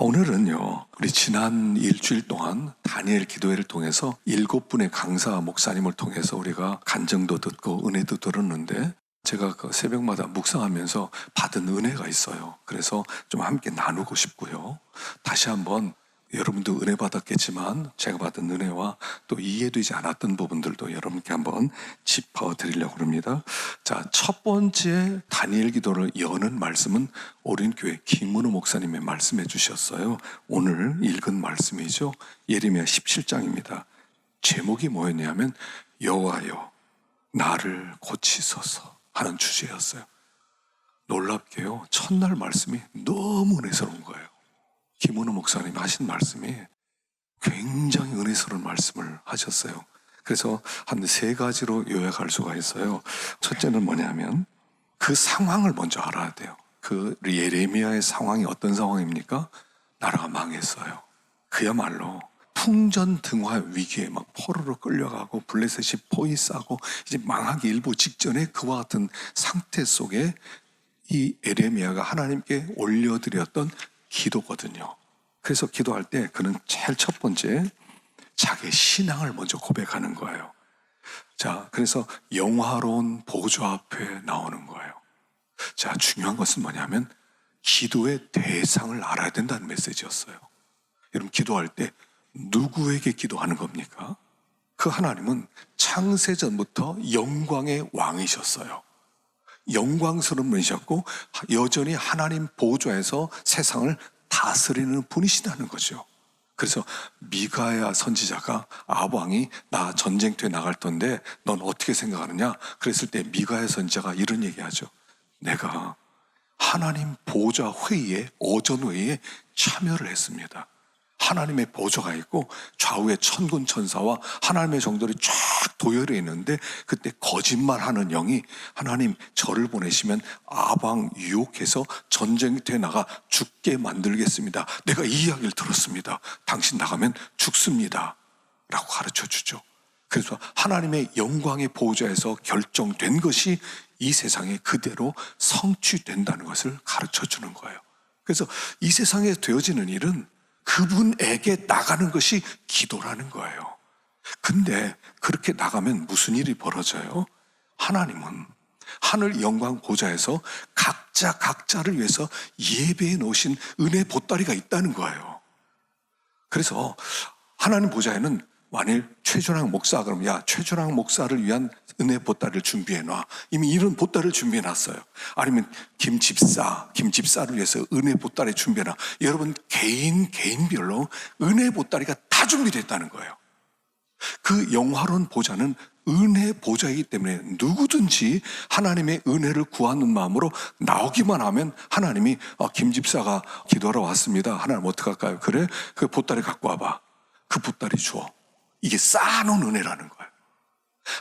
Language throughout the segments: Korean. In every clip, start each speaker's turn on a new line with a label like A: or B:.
A: 오늘은요, 우리 지난 일주일 동안 다니엘 기도회를 통해서 7분의 강사 목사님을 통해서 우리가 간증도 듣고 은혜도 들었는데, 제가 그 새벽마다 묵상하면서 받은 은혜가 있어요. 그래서 좀 함께 나누고 싶고요. 다시 한번 여러분도 은혜 받았겠지만 제가 받은 은혜와 또 이해되지 않았던 부분들도 여러분께 한번 짚어드리려고 합니다. 자, 첫 번째 다니엘 기도를 여는 말씀은 오린교회 김문호 목사님의 말씀해 주셨어요. 오늘 읽은 말씀이죠. 예레미야 17장입니다. 제목이 뭐였냐면 여호와여 나를 고치소서 하는 주제였어요. 놀랍게요, 첫날 말씀이 너무 은혜스러운 거예요. 김은호 목사님이 하신 말씀이 굉장히 은혜스러운 말씀을 하셨어요. 그래서 한 3가지로 요약할 수가 있어요. 첫째는 뭐냐면 그 상황을 먼저 알아야 돼요. 그 예레미야의 상황이 어떤 상황입니까? 나라가 망했어요. 그야말로 풍전등화 위기에 막 포로로 끌려가고 블레셋이 포위 싸고 이제 망하기 일보 직전에 그와 같은 상태 속에 이 예레미야가 하나님께 올려드렸던 기도거든요. 그래서 기도할 때 그는 제일 첫 번째 자기의 신앙을 먼저 고백하는 거예요. 자, 그래서 영화로운 보좌 앞에 나오는 거예요. 자, 중요한 것은 뭐냐면 기도의 대상을 알아야 된다는 메시지였어요. 여러분, 기도할 때 누구에게 기도하는 겁니까? 그 하나님은 창세전부터 영광의 왕이셨어요. 영광스러운 분이셨고 여전히 하나님 보좌에서 세상을 다스리는 분이시다는 거죠. 그래서 미가야 선지자가 아방이 나 전쟁터에 나갈 텐데 넌 어떻게 생각하느냐? 그랬을 때 미가야 선지자가 이런 얘기하죠. 내가 하나님 보좌 회의에, 오전 회의에 참여를 했습니다. 하나님의 보좌가 있고 좌우에 천군 천사와 하나님의 정돌이 쫙 도열해 있는데 그때 거짓말하는 영이 하나님 저를 보내시면 아방 유혹해서 전쟁터에 나가 죽게 만들겠습니다. 내가 이 이야기를 들었습니다. 당신 나가면 죽습니다. 라고 가르쳐 주죠. 그래서 하나님의 영광의 보좌에서 결정된 것이 이 세상에 그대로 성취된다는 것을 가르쳐 주는 거예요. 그래서 이 세상에 되어지는 일은 그분에게 나가는 것이 기도라는 거예요. 근데 그렇게 나가면 무슨 일이 벌어져요? 하나님은 하늘 영광 보좌에서 각자를 위해서 예배해 놓으신 은혜 보따리가 있다는 거예요. 그래서 하나님 보좌에는 만일 최준학 목사 그러면 야, 최준학 목사를 위한 은혜 보따리를 준비해놔. 이미 이런 보따리를 준비해놨어요. 아니면 김 집사를 위해서 은혜 보따리 준비해놔. 여러분 개인별로 은혜 보따리가 다 준비됐다는 거예요. 그 영화로운 보좌는 은혜 보좌이기 때문에 누구든지 하나님의 은혜를 구하는 마음으로 나오기만 하면 하나님이 김 집사가 기도하러 왔습니다. 하나님 어떡할까요? 그래? 그 보따리 갖고 와봐. 그 보따리 주어. 이게 쌓아놓은 은혜라는 거예요.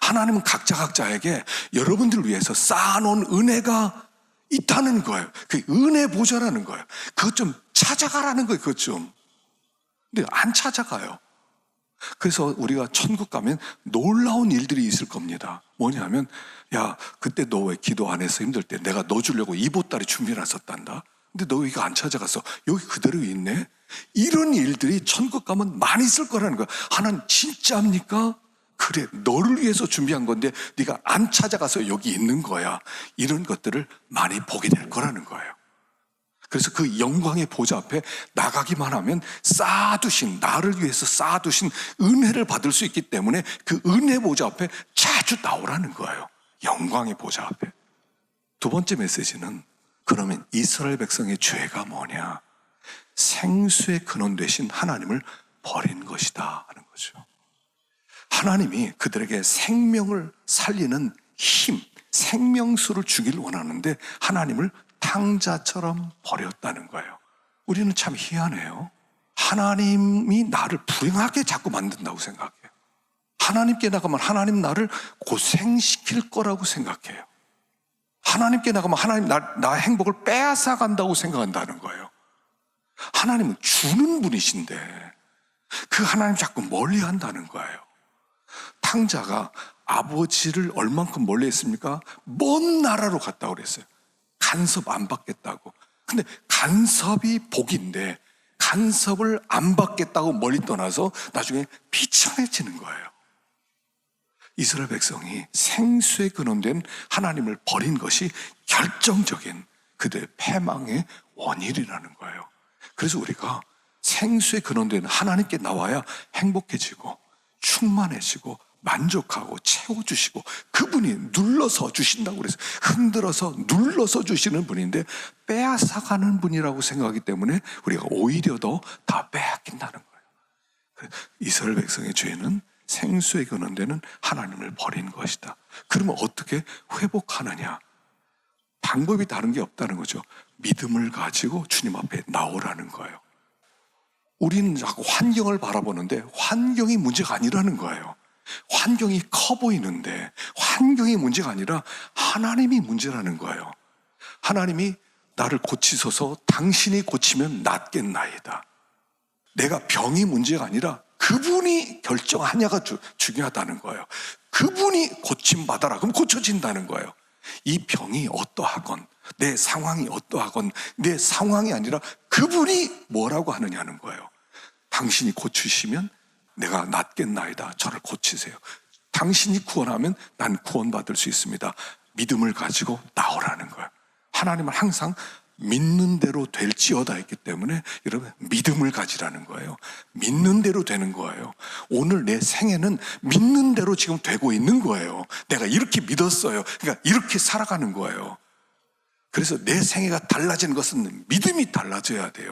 A: 하나님은 각자에게 여러분들을 위해서 쌓아놓은 은혜가 있다는 거예요. 그 은혜 보좌라는 거예요. 그것 좀 찾아가라는 거예요. 그것 좀. 근데 안 찾아가요. 그래서 우리가 천국 가면 놀라운 일들이 있을 겁니다. 뭐냐면 야, 그때 너 왜 기도 안 해서 힘들 때 내가 너 주려고 이 보따리 준비해놨었단다. 근데 너 이거 안 찾아갔어. 여기 그대로 있네. 이런 일들이 천국 가면 많이 있을 거라는 거야. 하나님 진짜입니까? 그래, 너를 위해서 준비한 건데 네가 안 찾아가서 여기 있는 거야. 이런 것들을 많이 보게 될 거라는 거예요. 그래서 그 영광의 보좌 앞에 나가기만 하면 쌓아두신, 나를 위해서 쌓아두신 은혜를 받을 수 있기 때문에 그 은혜 보좌 앞에 자주 나오라는 거예요. 영광의 보좌 앞에. 두 번째 메시지는 그러면 이스라엘 백성의 죄가 뭐냐? 생수의 근원 되신 하나님을 버린 것이다 하는 거죠. 하나님이 그들에게 생명을 살리는 힘, 생명수를 주길 원하는데 하나님을 탕자처럼 버렸다는 거예요. 우리는 참 희한해요. 하나님이 나를 불행하게 자꾸 만든다고 생각해요. 하나님께 나가면 하나님 나를 고생시킬 거라고 생각해요. 하나님께 나가면 하나님 나 행복을 빼앗아 간다고 생각한다는 거예요. 하나님은 주는 분이신데 그 하나님 자꾸 멀리 한다는 거예요. 탕자가 아버지를 얼만큼 멀리 했습니까? 먼 나라로 갔다고 그랬어요. 간섭 안 받겠다고. 근데 간섭이 복인데 간섭을 안 받겠다고 멀리 떠나서 나중에 비참해지는 거예요. 이스라엘 백성이 생수에 근원된 하나님을 버린 것이 결정적인 그들의 패망의 원인이라는 거예요. 그래서 우리가 생수에 근원된 하나님께 나와야 행복해지고 충만해지고 만족하고 채워주시고, 그분이 눌러서 주신다고 그래서 흔들어서 눌러서 주시는 분인데 빼앗아가는 분이라고 생각하기 때문에 우리가 오히려 더 다 빼앗긴다는 거예요. 이스라엘 백성의 죄는 생수에 근원되는 하나님을 버린 것이다. 그러면 어떻게 회복하느냐? 방법이 다른 게 없다는 거죠. 믿음을 가지고 주님 앞에 나오라는 거예요. 우리는 자꾸 환경을 바라보는데 환경이 문제가 아니라는 거예요. 환경이 커 보이는데 환경이 문제가 아니라 하나님이 문제라는 거예요. 하나님이 나를 고치소서, 당신이 고치면 낫겠나이다. 내가 병이 문제가 아니라 그분이 결정하냐가 중요하다는 거예요. 그분이 고침받아라. 그럼 고쳐진다는 거예요. 이 병이 어떠하건 내 상황이 어떠하건 내 상황이 아니라 그분이 뭐라고 하느냐는 거예요. 당신이 고치시면 내가 낫겠나이다. 저를 고치세요. 당신이 구원하면 난 구원받을 수 있습니다. 믿음을 가지고 나오라는 거예요. 하나님은 항상 믿는 대로 될지어다 했기 때문에 여러분 믿음을 가지라는 거예요. 믿는 대로 되는 거예요. 오늘 내 생애는 믿는 대로 지금 되고 있는 거예요. 내가 이렇게 믿었어요. 그러니까 이렇게 살아가는 거예요. 그래서 내 생애가 달라지는 것은 믿음이 달라져야 돼요.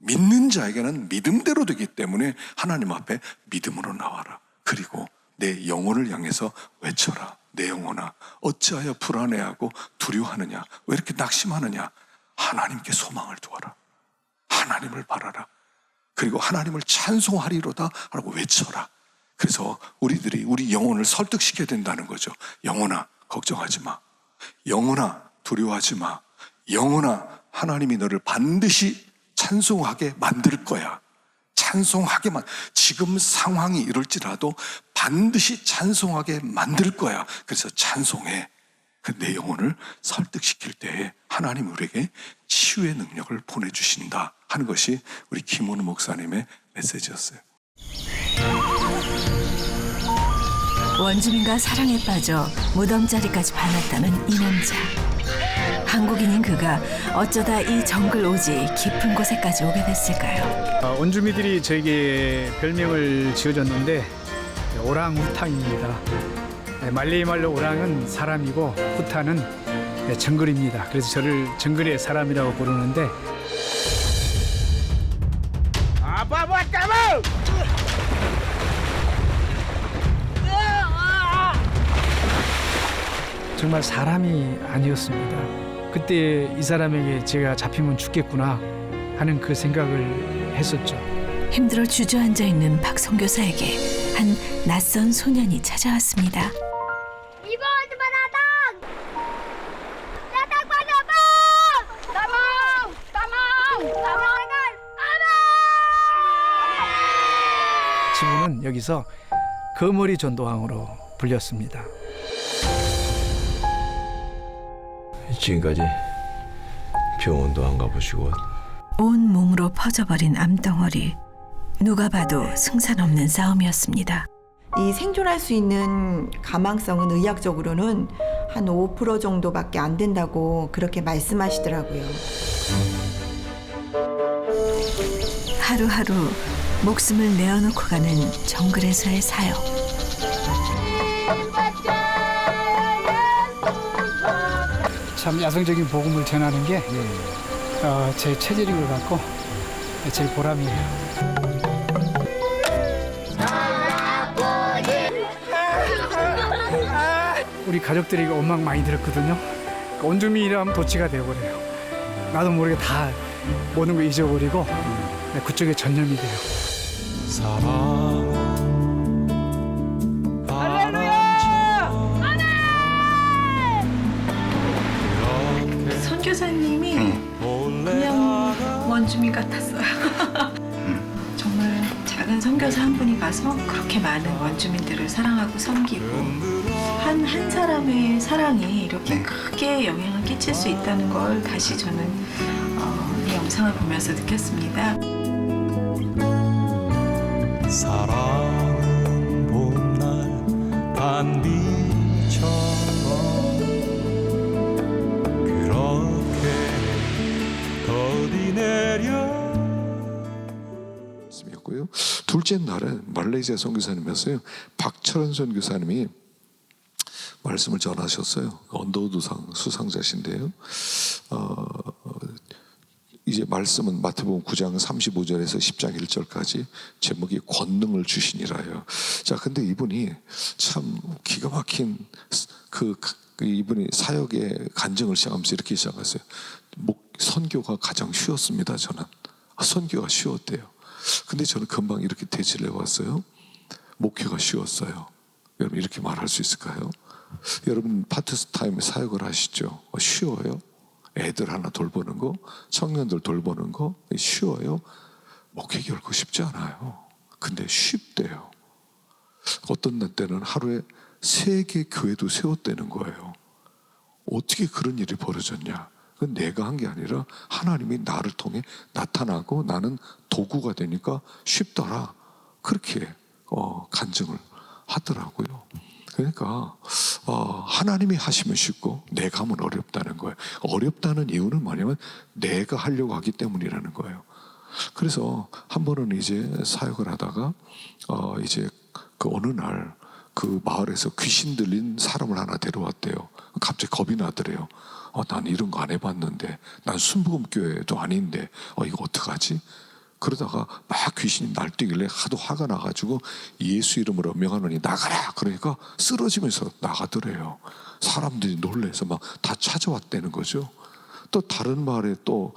A: 믿는 자에게는 믿음대로 되기 때문에 하나님 앞에 믿음으로 나와라. 그리고 내 영혼을 향해서 외쳐라. 내 영혼아, 어찌하여 불안해하고 두려워하느냐? 왜 이렇게 낙심하느냐? 하나님께 소망을 두어라. 하나님을 바라라. 그리고 하나님을 찬송하리로다 라고 외쳐라. 그래서 우리들이 우리 영혼을 설득시켜야 된다는 거죠. 영혼아, 걱정하지 마. 영혼아, 두려워하지 마. 영혼아, 하나님이 너를 반드시 찬송하게 만들 거야. 찬송하게만, 지금 상황이 이럴지라도 반드시 찬송하게 만들 거야. 그래서 찬송해. 내 영혼을 설득시킬 때에 하나님 우리에게 치유의 능력을 보내주신다 하는 것이 우리 김원우 목사님의 메시지였어요.
B: 원주민과 사랑에 빠져 무덤자리까지 반았다는 이 남자. 한국인인 그가 어쩌다 이 정글 오지 깊은 곳에까지 오게 됐을까요?
C: 원주민들이 저에게 별명을 지어줬는데 오랑우탕입니다. 말레이말로 오랑은 사람이고 후타는 정글입니다. 그래서 저를 정글의 사람이라고 부르는데 정말 사람이 아니었습니다. 그때 이 사람에게 제가 잡히면 죽겠구나 하는 그 생각을 했었죠.
B: 힘들어 주저앉아 있는 박 선교사에게 한 낯선 소년이 찾아왔습니다.
D: Ibu cuma datang. Datang padamu. Tolong, tolong, tolong.
C: 지금은 여기서 거머리 전도왕으로 불렸습니다.
E: 지금까지 병원도 안 가보시고
B: 온 몸으로 퍼져버린 암덩어리. 누가 봐도 승산 없는 싸움이었습니다.
F: 이 생존할 수 있는 가망성은 의학적으로는 한 5% 정도밖에 안 된다고 그렇게 말씀하시더라고요.
B: 하루하루 목숨을 내어놓고 가는 정글에서의 사역.
C: 참 야성적인 복음을 전하는 게 제 체질인 것 같고 제 보람이에요. 우리 가족들이 원망 많이 들었거든요. 원주민이라면 도치가 되어버려요. 나도 모르게 다 모든 거 잊어버리고 그쪽에 전념이 돼요.
G: 선교사님이 그냥 원주민 같았어요. 정말 작은 선교사 한 분이 가서 그렇게 많은 원주민들을 사랑하고 섬기고 한 사람의 사랑이 이렇게 크게 영향을 끼칠 수 있다는 걸 다시 저는 이 영상을 보면서 느꼈습니다.
H: 사랑은 봄날 단비처럼 그렇게 더디 내려.
A: 였고요. 둘째 날에 말레이시아 선교사님이었어요. 박철원 선교사님이 말씀을 전하셨어요. 언더우드상 수상자신데요. 이제 말씀은 마태복음 9장 35절에서 10장 1절까지 제목이 권능을 주시니라요. 자, 근데 이분이 참 기가 막힌 이분이 사역의 간증을 시작하면서 이렇게 시작했어요. 선교가 가장 쉬웠습니다. 저는 선교가 쉬웠대요. 근데 저는 금방 이렇게 대치를 해왔어요. 목회가 쉬웠어요. 여러분 이렇게 말할 수 있을까요? 여러분 파트타임에 사역을 하시죠. 쉬워요? 애들 하나 돌보는 거, 청년들 돌보는 거 쉬워요? 목회 결코 쉽지 않아요. 근데 쉽대요. 어떤 때는 하루에 3개 교회도 세웠다는 거예요. 어떻게 그런 일이 벌어졌냐? 그건 내가 한 게 아니라 하나님이 나를 통해 나타나고 나는 도구가 되니까 쉽더라. 그렇게 간증을 하더라고요. 그러니까 하나님이 하시면 쉽고 내가 하면 어렵다는 거예요. 어렵다는 이유는 뭐냐면 내가 하려고 하기 때문이라는 거예요. 그래서 한 번은 이제 사역을 하다가 이제 그 어느 날 그 마을에서 귀신 들린 사람을 하나 데려왔대요. 갑자기 겁이 나더래요. 난 이런 거 안 해봤는데, 난 순복음교회도 아닌데 이거 어떡하지? 그러다가 막 귀신이 날뛰길래 하도 화가 나가지고 예수 이름으로 명하노니 나가라! 그러니까 쓰러지면서 나가더래요. 사람들이 놀래서 막 다 찾아왔다는 거죠. 또 다른 마을에 또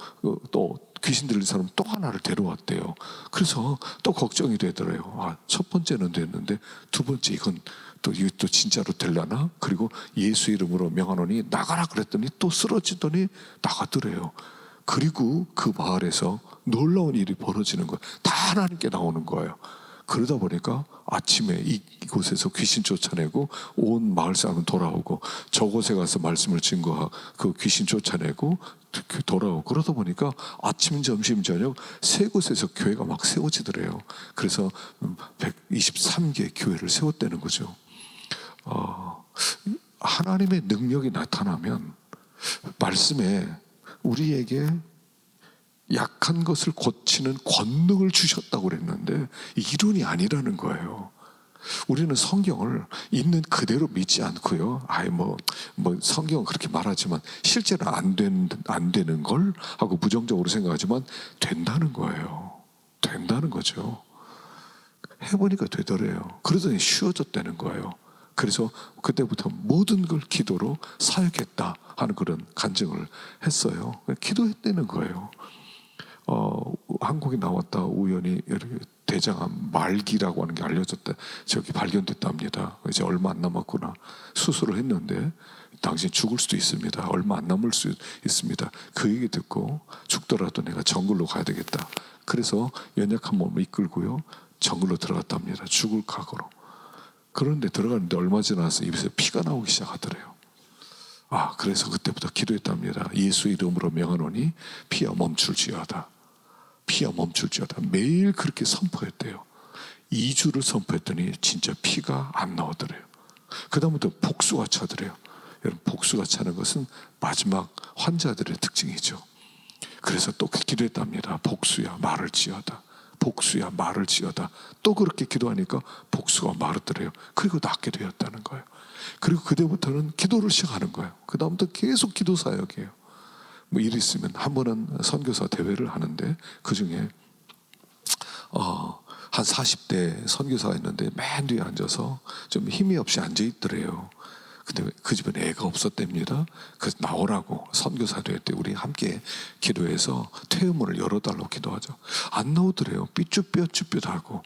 A: 귀신 들린 사람 또 하나를 데려왔대요. 그래서 또 걱정이 되더래요. 첫 번째는 됐는데 두 번째 이것도 진짜로 되려나? 그리고 예수 이름으로 명하노니 나가라 그랬더니 또 쓰러지더니 나가더래요. 그리고 그 마을에서 놀라운 일이 벌어지는 거예요. 다 하나님께 나오는 거예요. 그러다 보니까 아침에 이곳에서 귀신 쫓아내고 온 마을 사람은 돌아오고 저곳에 가서 말씀을 증거하고 그 귀신 쫓아내고 돌아오고 그러다 보니까 아침, 점심, 저녁 3곳에서 교회가 막 세워지더래요. 그래서 123개 교회를 세웠다는 거죠. 하나님의 능력이 나타나면 말씀에 우리에게 약한 것을 고치는 권능을 주셨다고 그랬는데 이론이 아니라는 거예요. 우리는 성경을 있는 그대로 믿지 않고요. 성경은 그렇게 말하지만 실제로 안 되는 걸 하고 부정적으로 생각하지만 된다는 거예요. 된다는 거죠. 해보니까 되더래요. 그러더니 쉬워졌다는 거예요. 그래서 그때부터 모든 걸 기도로 사역했다 하는 그런 간증을 했어요. 기도했다는 거예요. 한국에 나왔다 우연히 이렇게 대장암 말기라고 하는 게 알려졌다. 저기 발견됐답니다. 이제 얼마 안 남았구나. 수술을 했는데 당신 죽을 수도 있습니다. 얼마 안 남을 수 있습니다. 그 얘기 듣고 죽더라도 내가 정글로 가야 되겠다. 그래서 연약한 몸을 이끌고요. 정글로 들어갔답니다. 죽을 각오로. 그런데 들어갔는데 얼마 지나서 입에서 피가 나오기 시작하더래요. 그래서 그때부터 기도했답니다. 예수 이름으로 명하노니 피야 멈출지어다. 피야 멈출지어다. 매일 그렇게 선포했대요. 2주를 선포했더니 진짜 피가 안 나오더래요. 그 다음부터 복수가 차더래요. 여러분 복수가 차는 것은 마지막 환자들의 특징이죠. 그래서 또 기도했답니다. 복수야 말을 지어다. 복수야 말을 지어다. 또 그렇게 기도하니까 복수가 마르더래요. 그리고 낫게 되었다는 거예요. 그리고 그때부터는 기도를 시작하는 거예요. 그 다음부터 계속 기도 사역이에요. 일 있으면 한 번은 선교사 대회를 하는데 그 중에 한 40대 선교사가 있는데 맨 뒤에 앉아서 좀 힘이 없이 앉아 있더래요. 근데 그 집은 애가 없었답니다. 그래서 나오라고 선교사 대회 때 우리 함께 기도해서 퇴음문을 열어달라고 기도하죠. 안 나오더래요. 삐쭈삐쭈삐하고.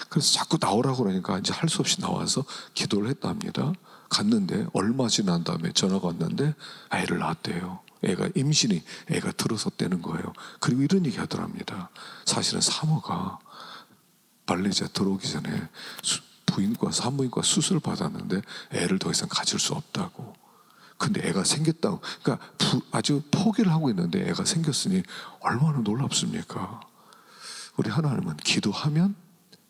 A: 그래서 자꾸 나오라고 그러니까 이제 할 수 없이 나와서 기도를 했답니다. 갔는데 얼마 지난 다음에 전화가 왔는데 애를 낳았대요. 애가 들어섰다는 거예요. 그리고 이런 얘기 하더랍니다. 사실은 사모가 말레이시아 들어오기 전에 부인과 산부인과 수술을 받았는데 애를 더 이상 가질 수 없다고. 근데 애가 생겼다고. 그러니까 아주 포기를 하고 있는데 애가 생겼으니 얼마나 놀랍습니까? 우리 하나님은 기도하면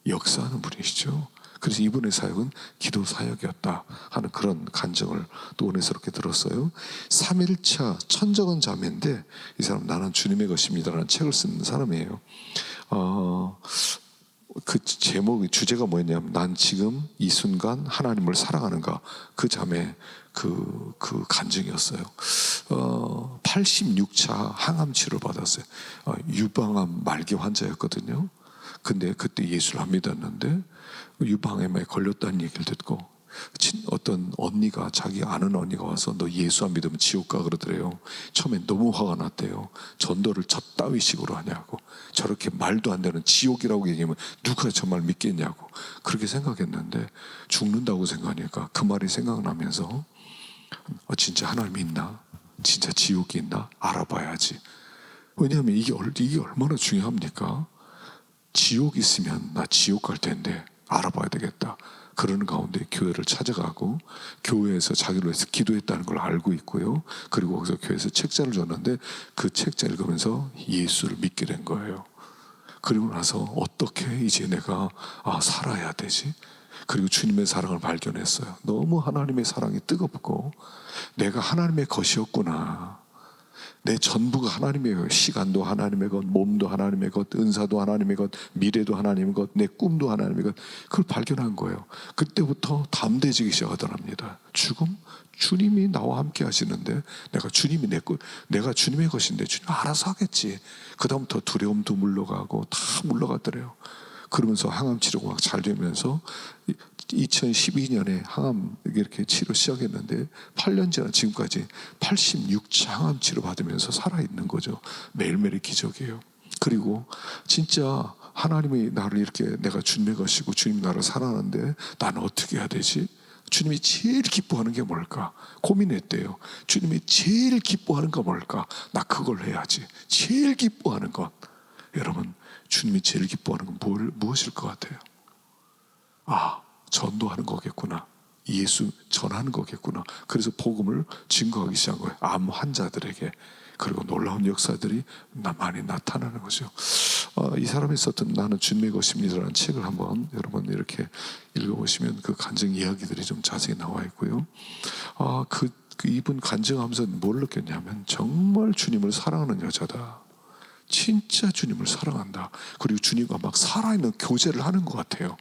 A: 역사하는 분이시죠. 그래서 이분의 사역은 기도 사역이었다 하는 그런 간증을 또 은혜스럽게 들었어요. 3일차 천적은 자매인데 이 사람 나는 주님의 것입니다라는 책을 쓴 사람이에요. 그 제목의 주제가 뭐였냐면 난 지금 이 순간 하나님을 사랑하는가, 그 자매 그 간증이었어요. 86차 항암 치료를 받았어요. 유방암 말기 환자였거든요. 근데 그때 예수를 안 믿었는데 유방암에 걸렸다는 얘기를 듣고 어떤 언니가, 자기 아는 언니가 와서 너 예수 안 믿으면 지옥 가 그러더래요. 처음엔 너무 화가 났대요. 전도를 저따위 식으로 하냐고, 저렇게 말도 안 되는 지옥이라고 얘기하면 누가 정말 믿겠냐고 그렇게 생각했는데, 죽는다고 생각하니까 그 말이 생각나면서 진짜 하나님이 있나, 진짜 지옥이 있나 알아봐야지. 왜냐하면 이게 얼마나 중요합니까? 지옥 있으면 나 지옥 갈 텐데 알아봐야 되겠다. 그러는 가운데 교회를 찾아가고 교회에서 자기를 위해서 기도했다는 걸 알고 있고요. 그리고 거기서 교회에서 책자를 줬는데 그 책자 읽으면서 예수를 믿게 된 거예요. 그리고 나서 어떻게 이제 내가 살아야 되지? 그리고 주님의 사랑을 발견했어요. 너무 하나님의 사랑이 뜨겁고 내가 하나님의 것이었구나. 내 전부가 하나님의 것, 시간도 하나님의 것, 몸도 하나님의 것, 은사도 하나님의 것, 미래도 하나님의 것, 내 꿈도 하나님의 것, 그걸 발견한 거예요. 그때부터 담대해지기 시작하더랍니다. 죽음? 주님이 나와 함께 하시는데 내가 주님이 내가 주님의 것인데 주님 알아서 하겠지. 그 다음부터 두려움도 물러가고 다 물러가더래요. 그러면서 항암 치료가 막 잘 되면서 2012년에 항암 이렇게 치료 시작했는데 8년 지난 지금까지 86차 항암 치료 받으면서 살아있는 거죠. 매일매일이 기적이에요. 그리고 진짜 하나님이 나를 이렇게, 내가 주님의 것이고 주님이 나를 사랑하는데 나는 어떻게 해야 되지? 주님이 제일 기뻐하는 게 뭘까? 고민했대요. 주님이 제일 기뻐하는 거 뭘까? 나 그걸 해야지. 제일 기뻐하는 것. 여러분, 주님이 제일 기뻐하는 건 무엇일 것 같아요? 전도하는 거겠구나. 예수 전하는 거겠구나. 그래서 복음을 증거하기 시작한 거예요. 암 환자들에게. 그리고 놀라운 역사들이 많이 나타나는 거죠. 이 사람이 썼던 나는 주님의 것입니다라는 책을 한번 여러분 이렇게 읽어보시면 그 간증 이야기들이 좀 자세히 나와 있고요. 이분 간증하면서 뭘 느꼈냐면 정말 주님을 사랑하는 여자다. 진짜 주님을 사랑한다. 그리고 주님과 막 살아있는 교제를 하는 것 같아요.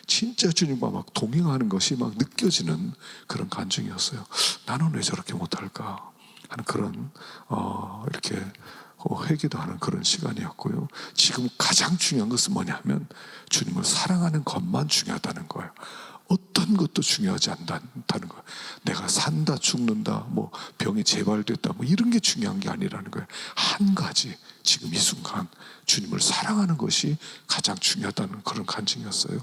A: 진짜 주님과 막 동행하는 것이 막 느껴지는 그런 간증이었어요. 나는 왜 저렇게 못할까 하는 그런 이렇게 회개도 하는 그런 시간이었고요. 지금 가장 중요한 것은 뭐냐면 주님을 사랑하는 것만 중요하다는 거예요. 어떤 것도 중요하지 않다는 거예요. 내가 산다 죽는다 뭐 병이 재발됐다 뭐 이런 게 중요한 게 아니라는 거예요. 한 가지, 지금 이 순간 주님을 사랑하는 것이 가장 중요하다는 그런 간증이었어요.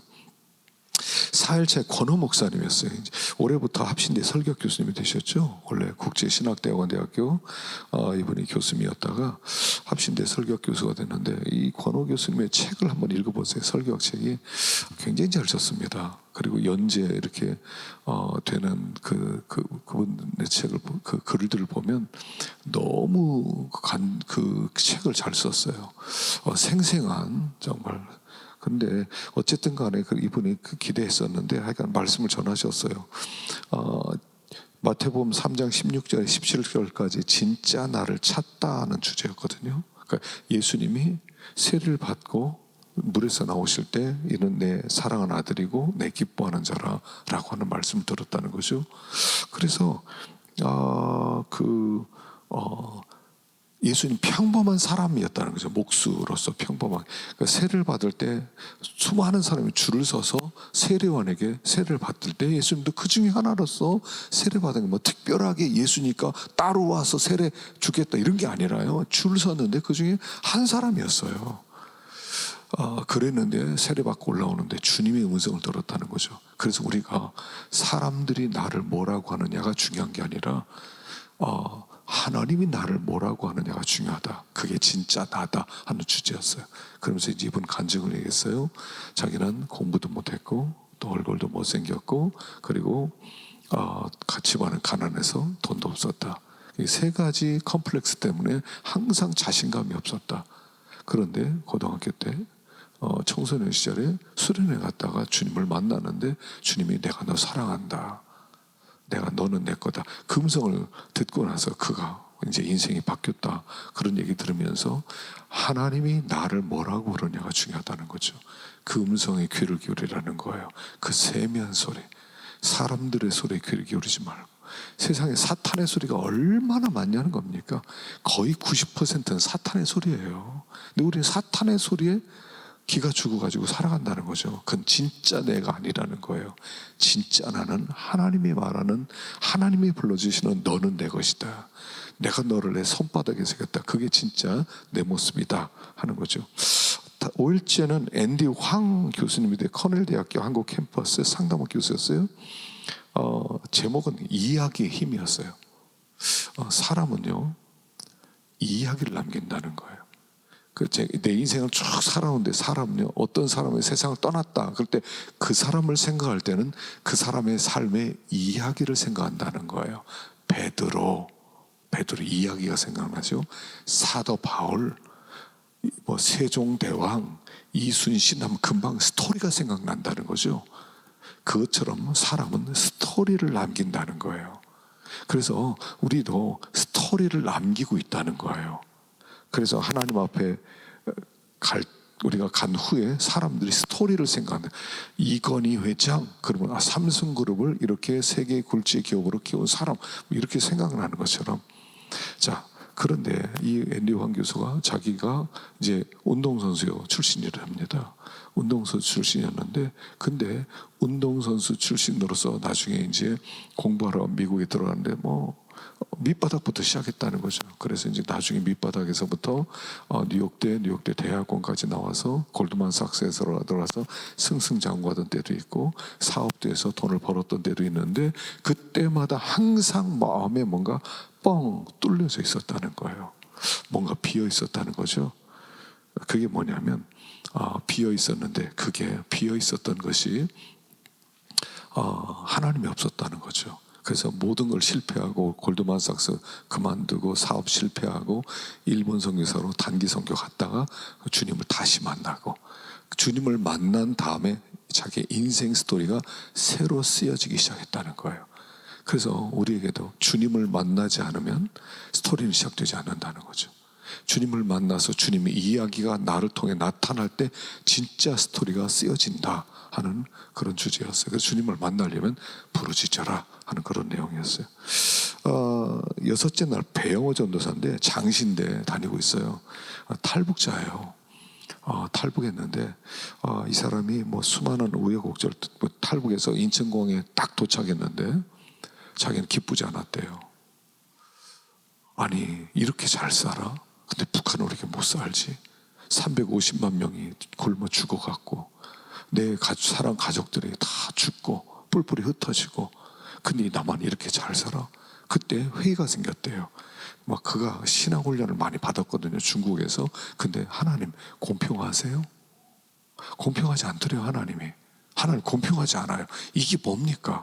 A: 4일째 권호 목사님이었어요. 올해부터 합신대 설교 교수님이 되셨죠. 원래 국제신학대학원대학교 이분이 교수님이었다가 합신대 설교 교수가 됐는데, 이 권호 교수님의 책을 한번 읽어보세요. 설교학 책이 굉장히 잘 썼습니다. 그리고 연재 이렇게 되는 그분의 책을 그 글들을 보면 너무 그 책을 잘 썼어요. 생생한 정말. 근데 어쨌든 간에 이분이 기대했었는데 하여간 말씀을 전하셨어요. 마태복음 3장 16절 17절까지 진짜 나를 찾다는 주제였거든요. 그러니까 예수님이 세례를 받고 물에서 나오실 때 이는 내 사랑하는 아들이고 내 기뻐하는 자라라고 하는 말씀을 들었다는 거죠. 그래서 예수님 평범한 사람이었다는 거죠. 목수로서 평범한. 그러니까 세례를 받을 때 수많은 사람이 줄을 서서 세례원에게 세례를 받을 때 예수님도 그 중에 하나로서 세례 받은 게 뭐 특별하게 예수니까 따로 와서 세례 주겠다 이런 게 아니라요. 줄 섰는데 그 중에 한 사람이었어요. 그랬는데 세례 받고 올라오는데 주님의 음성을 들었다는 거죠. 그래서 우리가 사람들이 나를 뭐라고 하느냐가 중요한 게 아니라 하나님이 나를 뭐라고 하느냐가 중요하다. 그게 진짜 나다 하는 주제였어요. 그러면서 이제 이분 간증을 얘기했어요. 자기는 공부도 못했고 또 얼굴도 못생겼고 그리고 집안은 가난해서 돈도 없었다. 이 세 가지 컴플렉스 때문에 항상 자신감이 없었다. 그런데 고등학교 때 청소년 시절에 수련회 갔다가 주님을 만나는데 주님이 내가 너 사랑한다. 내가 너는 내 거다. 그 음성을 듣고 나서 그가 이제 인생이 바뀌었다. 그런 얘기 들으면서 하나님이 나를 뭐라고 그러냐가 중요하다는 거죠. 그 음성에 귀를 기울이라는 거예요. 그 세미한 소리, 사람들의 소리에 귀를 기울이지 말고. 세상에 사탄의 소리가 얼마나 많냐는 겁니까? 거의 90%는 사탄의 소리예요. 근데 우리는 사탄의 소리에 기가 죽어가지고 살아간다는 거죠. 그건 진짜 내가 아니라는 거예요. 진짜 나는 하나님이 말하는, 하나님이 불러주시는 너는 내 것이다. 내가 너를 내 손바닥에 새겼다. 그게 진짜 내 모습이다 하는 거죠. 5일째는 앤디 황 교수님인데 커넬 대학교 한국 캠퍼스 상담학 교수였어요. 제목은 이야기의 힘이었어요. 사람은요, 이야기를 남긴다는 거예요. 내 인생을 쭉 살아오는데 사람은요, 어떤 사람이 세상을 떠났다 그럴 때 그 사람을 생각할 때는 그 사람의 삶의 이야기를 생각한다는 거예요. 베드로 이야기가 생각나죠. 사도 바울, 세종대왕, 이순신 하면 금방 스토리가 생각난다는 거죠. 그것처럼 사람은 스토리를 남긴다는 거예요. 그래서 우리도 스토리를 남기고 있다는 거예요. 그래서 하나님 앞에 우리가 간 후에 사람들이 스토리를 생각한다. 이건희 회장, 그러면 삼성그룹을 이렇게 세계 굴지 기업으로 키운 사람, 이렇게 생각나는 것처럼. 자, 그런데 이 앤디 황 교수가 자기가 이제 운동선수 출신이랍니다. 운동선수 출신이었는데, 근데 운동선수 출신으로서 나중에 이제 공부하러 미국에 들어갔는데 밑바닥부터 시작했다는 거죠. 그래서 이제 나중에 밑바닥에서부터 뉴욕대 대학원까지 나와서 골드만삭스에서 들어가서 승승장구하던 때도 있고 사업도에서 돈을 벌었던 때도 있는데 그때마다 항상 마음에 뭔가 뻥 뚫려져 있었다는 거예요. 뭔가 비어 있었다는 거죠. 그게 뭐냐면 비어 있었는데 그게 비어 있었던 것이 하나님이 없었다는 거죠. 그래서 모든 걸 실패하고 골드만삭스 그만두고 사업 실패하고 일본 선교사로 단기 선교 갔다가 주님을 다시 만나고 주님을 만난 다음에 자기 인생 스토리가 새로 쓰여지기 시작했다는 거예요. 그래서 우리에게도 주님을 만나지 않으면 스토리는 시작되지 않는다는 거죠. 주님을 만나서 주님의 이야기가 나를 통해 나타날 때 진짜 스토리가 쓰여진다 하는 그런 주제였어요. 그래서 주님을 만나려면 부르짖어라 하는 그런 내용이었어요. 여섯째 날 배영호 전도사인데 장신대 다니고 있어요. 탈북자예요. 탈북했는데 이 사람이 수많은 우여곡절 탈북해서 인천공항에 딱 도착했는데 자기는 기쁘지 않았대요. 아니 이렇게 잘 살아? 근데 북한은 왜 이렇게 못 살지? 350만 명이 굶어 죽어갔고 내 사랑 가족들이 다 죽고 뿔뿔이 흩어지고 근데 나만 이렇게 잘 살아? 그때 회의가 생겼대요. 그가 신앙훈련을 많이 받았거든요, 중국에서. 근데 하나님 공평하세요? 공평하지 않더래요. 하나님 공평하지 않아요. 이게 뭡니까?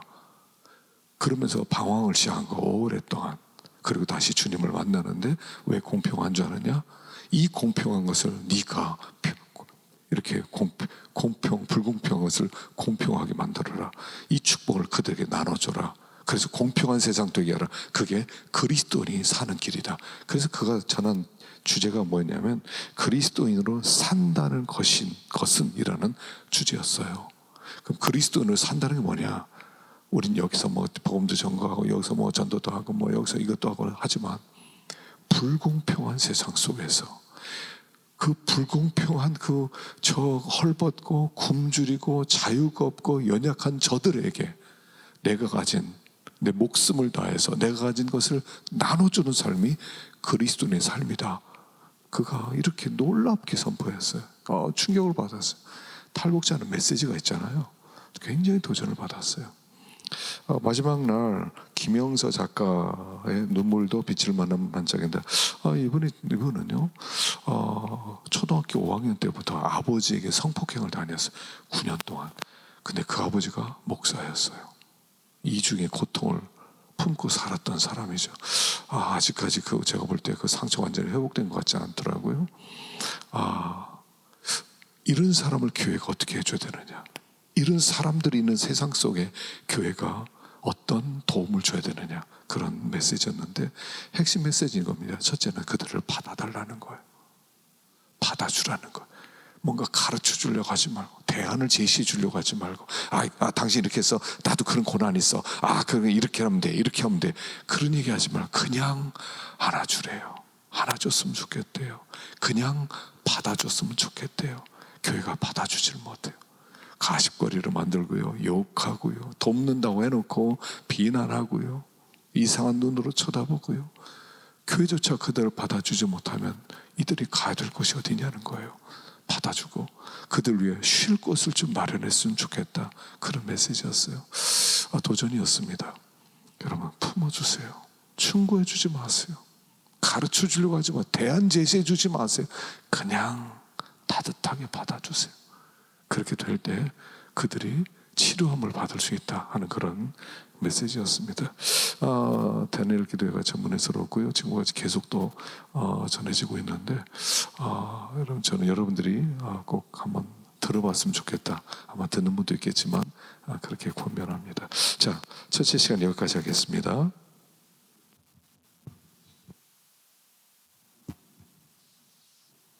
A: 그러면서 방황을 시작한 거 오랫동안. 그리고 다시 주님을 만나는데 왜 공평한 줄 아느냐? 이 공평한 것을 네가 이렇게 불공평한 것을 공평하게 만들어라. 이 축복을 그들에게 나눠줘라. 그래서 공평한 세상 되게 하라. 그게 그리스도인이 사는 길이다. 그래서 그가 전한 주제가 뭐였냐면 그리스도인으로 산다는 것은 이라는 주제였어요. 그럼 그리스도인으로 산다는 게 뭐냐? 우린 여기서 복음도 전거하고 여기서 전도도 하고 여기서 이것도 하고 하지만 불공평한 세상 속에서 그 불공평한 저 헐벗고 굶주리고 자유가 없고 연약한 저들에게 내가 가진 내 목숨을 다해서 내가 가진 것을 나눠주는 삶이 그리스도인의 삶이다. 그가 이렇게 놀랍게 선포했어요. 충격을 받았어요. 탈북자는 메시지가 있잖아요. 굉장히 도전을 받았어요. 마지막 날 김영서 작가의 눈물도 빛을 만난 반짝인데 이분은요 초등학교 5학년 때부터 아버지에게 성폭행을 당했어요. 9년 동안. 근데 그 아버지가 목사였어요. 이중의 고통을 품고 살았던 사람이죠. 아직까지 제가 볼 때 그 상처 완전히 회복된 것 같지 않더라고요. 이런 사람을 교회가 어떻게 해줘야 되느냐, 이런 사람들이 있는 세상 속에 교회가 어떤 도움을 줘야 되느냐, 그런 메시지였는데 핵심 메시지인 겁니다. 첫째는 그들을 받아달라는 거예요. 받아주라는 거예요. 뭔가 가르쳐 주려고 하지 말고, 대안을 제시해 주려고 하지 말고, 당신 이렇게 해서 나도 그런 고난이 있어, 그러면 이렇게 하면 돼, 이렇게 하면 돼, 그런 얘기 하지 말고 그냥 안아주래요. 안아줬으면 좋겠대요. 그냥 받아줬으면 좋겠대요. 교회가 받아주질 못해요. 가십거리를 만들고요, 욕하고요, 돕는다고 해놓고 비난하고요, 이상한 눈으로 쳐다보고요. 교회조차 그들을 받아주지 못하면 이들이 가야 될 곳이 어디냐는 거예요. 받아주고 그들 위해 쉴 곳을 좀 마련했으면 좋겠다, 그런 메시지였어요. 도전이었습니다. 여러분, 품어주세요. 충고해 주지 마세요. 가르쳐 주려고 하지 마세요. 대안 제시해 주지 마세요. 그냥 따뜻하게 받아주세요. 그렇게 될 때 그들이 치료함을 받을 수 있다 하는 그런 메시지였습니다. 다니엘 기도회가 전문에서롭고요, 지금까지 계속 또 전해지고 있는데, 여러분, 저는 여러분들이 꼭 한번 들어봤으면 좋겠다. 아마 듣는 분도 있겠지만 그렇게 권면합니다. 자, 첫째 시간 여기까지 하겠습니다.